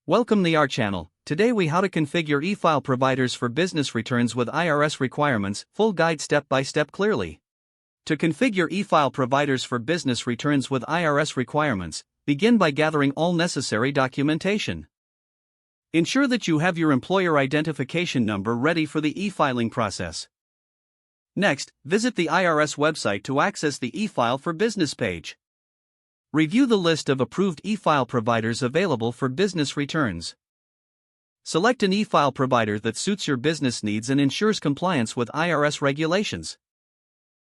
Welcome to our channel. Today we how to configure e-file providers for business returns with IRS requirements, full guide step by step clearly. To configure e-file providers for business returns with IRS requirements, begin by gathering all necessary documentation. Ensure that you have your employer identification number ready for the e-filing process. Next, visit the IRS website to access the e-file for business page. Review the list of approved e-file providers available for business returns. Select an e-file provider that suits your business needs and ensures compliance with IRS regulations.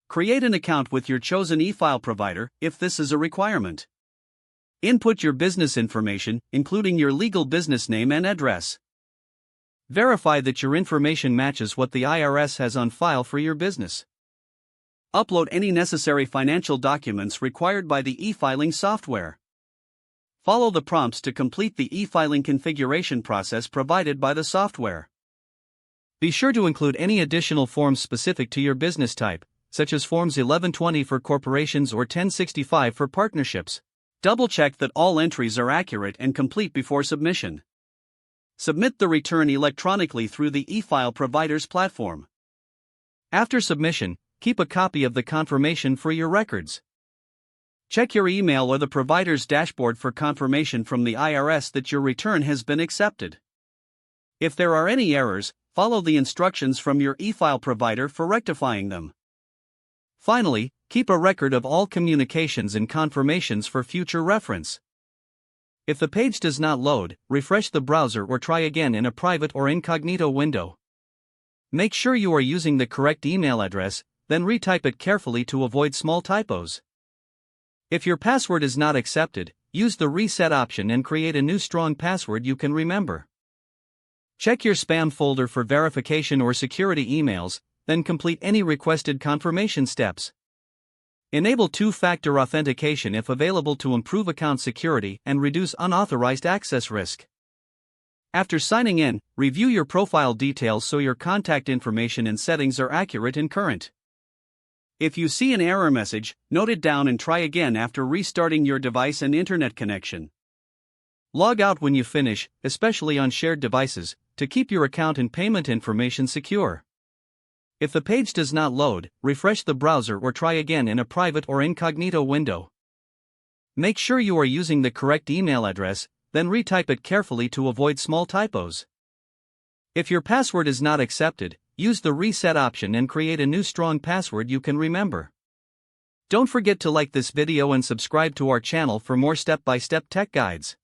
Create an account with your chosen e-file provider, if this is a requirement. Input your business information, including your legal business name and address. Verify that your information matches what the IRS has on file for your business. Upload any necessary financial documents required by the e-filing software. Follow the prompts to complete the e-filing configuration process provided by the software. Be sure to include any additional forms specific to your business type, such as Forms 1120 for corporations or 1065 for partnerships. Double-check that all entries are accurate and complete before submission. Submit the return electronically through the e-file provider's platform. After submission, keep a copy of the confirmation for your records. Check your email or the provider's dashboard for confirmation from the IRS that your return has been accepted. If there are any errors, follow the instructions from your e-file provider for rectifying them. Finally, keep a record of all communications and confirmations for future reference. If the page does not load, refresh the browser or try again in a private or incognito window. Make sure you are using the correct email address, then retype it carefully to avoid small typos. If your password is not accepted, use the reset option and create a new strong password you can remember. Check your spam folder for verification or security emails, then complete any requested confirmation steps. Enable two-factor authentication if available to improve account security and reduce unauthorized access risk. After signing in, review your profile details so your contact information and settings are accurate and current. If you see an error message, note it down and try again after restarting your device and internet connection. Log out when you finish, especially on shared devices, to keep your account and payment information secure. If the page does not load, refresh the browser or try again in a private or incognito window. Make sure you are using the correct email address, then retype it carefully to avoid small typos. If your password is not accepted, use the reset option and create a new strong password you can remember. Don't forget to like this video and subscribe to our channel for more step-by-step tech guides.